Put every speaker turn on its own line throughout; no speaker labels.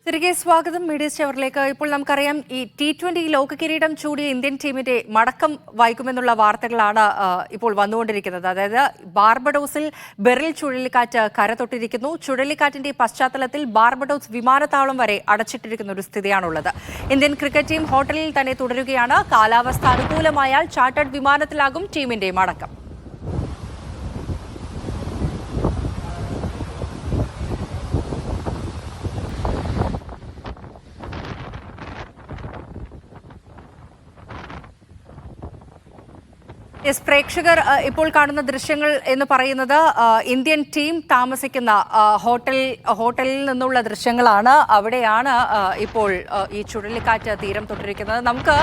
തിരികെ സ്വാഗതം മീഡിയ സ്റ്റവറിലേക്ക്. ഇപ്പോൾ നമുക്കറിയാം ഈ T20 ലോക കിരീടം ചൂടിയ ഇന്ത്യൻ ടീമിന്റെ മടക്കം വൈകുമെന്നുള്ള വാർത്തകളാണ് ഇപ്പോൾ വന്നുകൊണ്ടിരിക്കുന്നത്. അതായത് ബാർബഡോസിൽ ബെറിൽ ചുഴലിക്കാറ്റ് കരതൊട്ടിരിക്കുന്നു. ചുഴലിക്കാറ്റിന്റെ പശ്ചാത്തലത്തിൽ ബാർബഡോസ് വിമാനത്താവളം വരെ അടച്ചിട്ടിരിക്കുന്ന ഒരു സ്ഥിതിയാണുള്ളത്. ഇന്ത്യൻ ക്രിക്കറ്റ് ടീം ഹോട്ടലിൽ തന്നെ തുടരുകയാണ്. കാലാവസ്ഥ അനുകൂലമായാൽ ചാർട്ടേഡ് വിമാനത്തിലാകും ടീമിന്റെ മടക്കം. പ്രേക്ഷകർ ഇപ്പോൾ കാണുന്ന ദൃശ്യങ്ങൾ എന്ന് പറയുന്നത് ഇന്ത്യൻ ടീം താമസിക്കുന്ന ഹോട്ടലിൽ നിന്നുള്ള ദൃശ്യങ്ങളാണ്. അവിടെയാണ് ഇപ്പോൾ ഈ ചുഴലിക്കാറ്റ് തീരം തൊട്ടിരിക്കുന്നത്. നമുക്ക്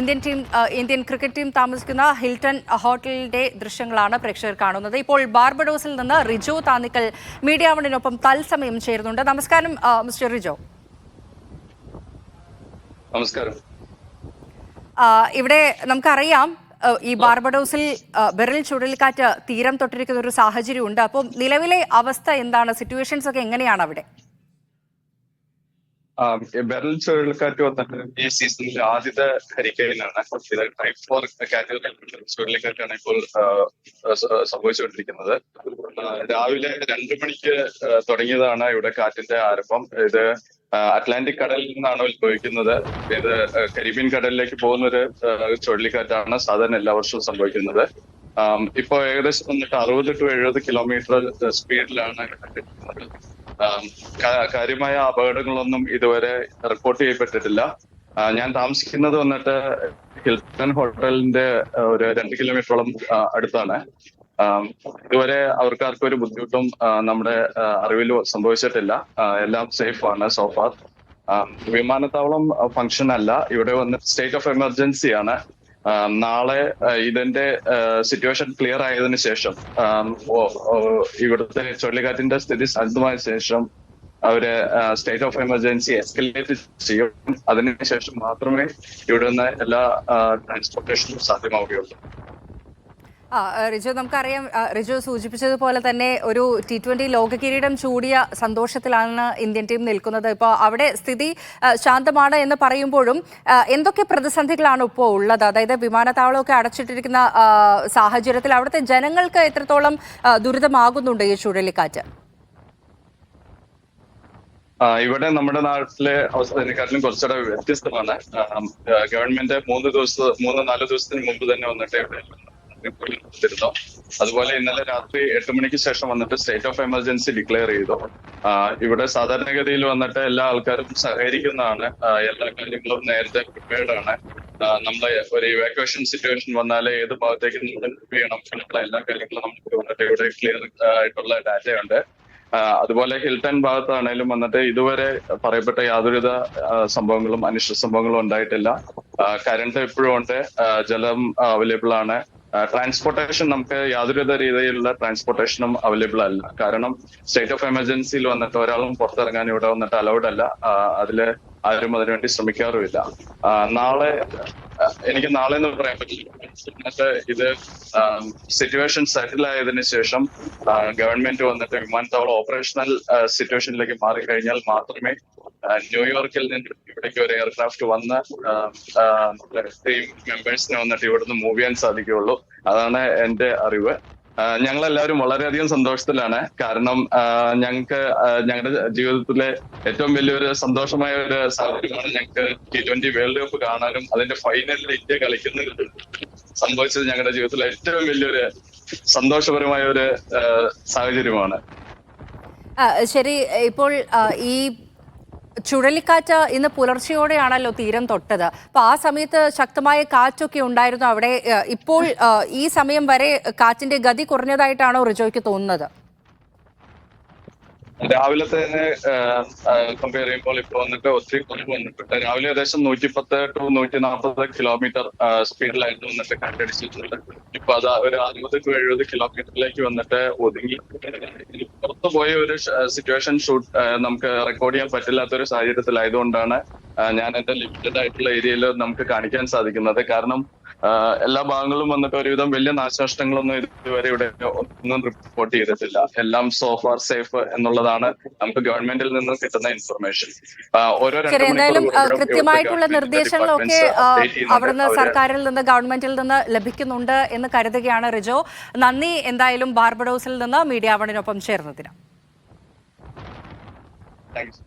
ഇന്ത്യൻ ക്രിക്കറ്റ് ടീം താമസിക്കുന്ന ഹിൽട്ടൺ ഹോട്ടലിന്റെ ദൃശ്യങ്ങളാണ് പ്രേക്ഷകർ കാണുന്നത്. ഇപ്പോൾ ബാർബഡോസിൽ നിന്ന് റിജോ താന്നിക്കൽ മീഡിയ വണിനൊപ്പം തത്സമയം ചേരുന്നുണ്ട്. നമസ്കാരം മിസ്റ്റർ റിജോ.
നമസ്കാരം.
ഇവിടെ നമുക്കറിയാം ഈ ബാർബഡോസിൽ ബെറിൽ ചുഴലിക്കാറ്റ് തീരം തൊട്ടിരിക്കുന്ന ഒരു സാഹചര്യമുണ്ട്. അപ്പോൾ നിലവിലെ അവസ്ഥ എന്താണ്? സിറ്റുവേഷൻസ് ഒക്കെ എങ്ങനെയാണ് അവിടെ?
ബെറിൽ ചുഴലിക്കാറ്റ് വന്നിട്ട് ഈ സീസണിലെ ആദ്യത്തെ ഹരിക്കെയിനാണ്. ഇത് ടൈപ്പ് 4 കാറ്റഗറി ചുഴലിക്കാറ്റാണ് ഇപ്പോൾ സംഭവിച്ചുകൊണ്ടിരിക്കുന്നത്. രാവിലെ 2 മണിക്ക് തുടങ്ങിയതാണ് ഇവിടെ കാറ്റിന്റെ ആരംഭം. ഇത് അറ്റ്ലാന്റിക് കടലിൽ നിന്നാണ് ഉത്ഭവിക്കുന്നത്. ഇത് കരീബിയൻ കടലിലേക്ക് പോകുന്ന ഒരു ചുഴലിക്കാറ്റാണ് സാധാരണ എല്ലാ വർഷവും സംഭവിക്കുന്നത്. ഇപ്പോ ഏകദേശം വന്നിട്ട് 60 to 70 കിലോമീറ്റർ സ്പീഡിലാണ്. കാര്യമായ അപകടങ്ങളൊന്നും ഇതുവരെ റിപ്പോർട്ട് ചെയ്യപ്പെട്ടിട്ടില്ല. ഞാൻ താമസിക്കുന്നത് വന്നിട്ട് ഹിൽട്ടൺ ഹോട്ടലിന്റെ ഒരു 2 കിലോമീറ്ററോളം അടുത്താണ്. ഇതുവരെ അവർക്കാർക്കും ഒരു ബുദ്ധിമുട്ടും നമ്മുടെ അറിവിൽ സംഭവിച്ചിട്ടില്ല. എല്ലാം സേഫ് ആണ് സോഫാർ. വിമാനത്താവളം ഫംഗ്ഷൻ അല്ല. ഇവിടെ വന്ന് സ്റ്റേറ്റ് ഓഫ് എമർജൻസി ആണ്. നാളെ ഇതിന്റെ സിറ്റുവേഷൻ ക്ലിയർ ആയതിനു ശേഷം ഇവിടുത്തെ ചുഴലിക്കാറ്റിന്റെ സ്ഥിതി ശാന്തമായ ശേഷം അവര് സ്റ്റേറ്റ് ഓഫ് എമർജൻസി എസ്കലേറ്റ് ചെയ്യും. അതിനുശേഷം മാത്രമേ ഇവിടെ നിന്ന് എല്ലാ ട്രാൻസ്പോർട്ടേഷനും സാധ്യമാവുകയുള്ളൂ.
റിജു, നമുക്കറിയാം, റിജു സൂചിപ്പിച്ചതുപോലെ തന്നെ ഒരു T20 ലോക കിരീടം ചൂടിയ സന്തോഷത്തിലാണ് ഇന്ത്യൻ ടീം നിൽക്കുന്നത്. ഇപ്പോൾ അവിടെ സ്ഥിതി ശാന്തമാണ് എന്ന് പറയുമ്പോഴും എന്തൊക്കെ പ്രതിസന്ധികളാണ് ഇപ്പോൾ ഉള്ളത്? അതായത് വിമാനത്താവളമൊക്കെ അടച്ചിട്ടിരിക്കുന്ന സാഹചര്യത്തിൽ അവിടുത്തെ ജനങ്ങൾക്ക് എത്രത്തോളം ദുരിതമാകുന്നുണ്ട് ഈ ചുഴലിക്കാറ്റ്?
ഇവിടെ നമ്മുടെ നാട്ടിലെ അവസ്ഥയെക്കാട്ടിലും കുറച്ചുകൂടെ വ്യത്യസ്തമാണ്. ഗവൺമെന്റ് 3-4 ദിവസത്തിന് മുമ്പ് തന്നെ വന്നിട്ട് ഇവിടെ രുന്നു. അതുപോലെ ഇന്നലെ രാത്രി 8 മണിക്ക് ശേഷം വന്നിട്ട് സ്റ്റേറ്റ് ഓഫ് എമർജൻസി ഡിക്ലെയർ ചെയ്തു. ഇവിടെ സാധാരണഗതിയിൽ വന്നിട്ട് എല്ലാ ആൾക്കാരും സഹകരിക്കുന്നതാണ്. എല്ലാ കാര്യങ്ങളും നേരത്തെ പ്രിപ്പയർഡ് ആണ്. നമ്മളെ ഒരു ഇവാക്യുവേഷൻ സിറ്റുവേഷൻ വന്നാൽ ഏത് ഭാഗത്തേക്ക് നമ്മൾ മൂവ് ചെയ്യണം എന്നുള്ള എല്ലാ കാര്യങ്ങളും നമുക്ക് വന്നിട്ട് ഇവിടെ ക്ലിയർ ആയിട്ടുള്ള ഡാറ്റയുണ്ട്. അതുപോലെ ഹിൽട്ടൺ ഭാഗത്താണേലും വന്നിട്ട് ഇതുവരെ പറയപ്പെട്ട യാതൊരുവിധ സംഭവങ്ങളും അനിഷ്ട സംഭവങ്ങളും ഉണ്ടായിട്ടില്ല. കറണ്ട് എപ്പോഴും ഉണ്ട്. ജലം അവൈലബിൾ ആണ്. ട്രാൻസ്പോർട്ടേഷൻ നമുക്ക് യാതൊരുവിധ രീതിയിലുള്ള ട്രാൻസ്പോർട്ടേഷനും അവൈലബിൾ അല്ല. കാരണം സ്റ്റേറ്റ് ഓഫ് എമർജൻസിയിൽ വന്നിട്ട് ഒരാളും പുറത്തിറങ്ങാൻ ഇവിടെ വന്നിട്ട് അലൗഡ് അല്ല. അതില് ആരും അതിനുവേണ്ടി ശ്രമിക്കാറുമില്ല. എനിക്ക് നാളെ എന്ന് പറയാൻ പറ്റില്ല. എന്നിട്ട് ഇത് സിറ്റുവേഷൻ സെറ്റിൽ ആയതിനു ശേഷം ഗവൺമെന്റ് വന്നിട്ട് വിമാനത്താവളം ഓപ്പറേഷണൽ സിറ്റുവേഷനിലേക്ക് മാറിക്കഴിഞ്ഞാൽ മാത്രമേ ന്യൂയോർക്കിൽ നിന്ന് ഇവിടേക്ക് ഒരു എയർക്രാഫ്റ്റ് വന്ന് ടീം മെമ്പേഴ്സിനെ വന്നിട്ട് ഇവിടുന്ന് മൂവ് ചെയ്യാൻ സാധിക്കുകയുള്ളൂ. അതാണ് എന്റെ അറിവ്. ഞങ്ങളെല്ലാവരും വളരെയധികം സന്തോഷത്തിലാണ്. കാരണം ഞങ്ങളുടെ ജീവിതത്തിലെ ഏറ്റവും വലിയൊരു സന്തോഷമായ ഒരു സാഹചര്യമാണ് ഞങ്ങൾക്ക് T20 വേൾഡ് കപ്പ് കാണാനും അതിന്റെ ഫൈനലിൽ ഇന്ത്യ കളിക്കുന്നത് സംഭവിച്ചത് ഞങ്ങളുടെ ജീവിതത്തിലെ ഏറ്റവും വലിയൊരു സന്തോഷപരമായ ഒരു സാഹചര്യമാണ്.
ശരി, ഇപ്പോൾ ഈ ചുഴലിക്കാറ്റ് ഇന്ന് പുലർച്ചെയോടെയാണല്ലോ തീരം തൊട്ടത്. അപ്പൊ ആ സമയത്ത് ശക്തമായ കാറ്റൊക്കെ ഉണ്ടായിരുന്നു അവിടെ. ഇപ്പോൾ ഈ സമയം വരെ കാറ്റിന്റെ ഗതി കുറഞ്ഞതായിട്ടാണോ റിജോയ്ക്ക് തോന്നുന്നത്?
രാവിലത്തെ കമ്പയർ ചെയ്യുമ്പോൾ ഇപ്പൊ വന്നിട്ട് ഒത്തിരി കുറവ് വന്നിട്ടുണ്ട്. രാവിലെ ഏകദേശം 110 to 140 കിലോമീറ്റർ സ്പീഡിലായിട്ട് വന്നിട്ട് കാറ്റടിച്ചിട്ടുണ്ട്. ഇപ്പൊ അത് ഒരു 60 to 70 കിലോമീറ്ററിലേക്ക് വന്നിട്ട് ഒതുങ്ങി. പുറത്തു പോയ ഒരു സിറ്റുവേഷൻ ഷൂട്ട് നമുക്ക് റെക്കോർഡ് ചെയ്യാൻ പറ്റില്ലാത്തൊരു സാഹചര്യത്തിലായതുകൊണ്ടാണ് ഞാൻ എന്റെ ലിമിറ്റഡ് ആയിട്ടുള്ള ഏരിയയിൽ നമുക്ക് കാണിക്കാൻ സാധിക്കുന്നത്. കാരണം എല്ലാ ഭാഗങ്ങളും വന്നിട്ട് ഒരുവിധം വലിയ നാശനഷ്ടങ്ങളൊന്നും ഇതുവരെ ഇവിടെ ഒന്നും റിപ്പോർട്ട് ചെയ്തിട്ടില്ല. എല്ലാം സോഫാർ സേഫ് എന്നുള്ളതാണ് നമുക്ക് ഗവൺമെന്റിൽ നിന്ന് കിട്ടുന്ന ഇൻഫർമേഷൻ. ഓരോ
ശരി, എന്തായാലും കൃത്യമായിട്ടുള്ള നിർദ്ദേശങ്ങളൊക്കെ അവിടുന്ന് സർക്കാരിൽ നിന്ന് ഗവൺമെന്റിൽ നിന്ന് ലഭിക്കുന്നുണ്ട് എന്ന് കരുതുകയാണ് റിജോ. നന്ദി എന്തായാലും ബാർബഡോസിൽ നിന്ന് മീഡിയ വണിനൊപ്പം ചേർന്നതിന്.
താങ്ക്സ്.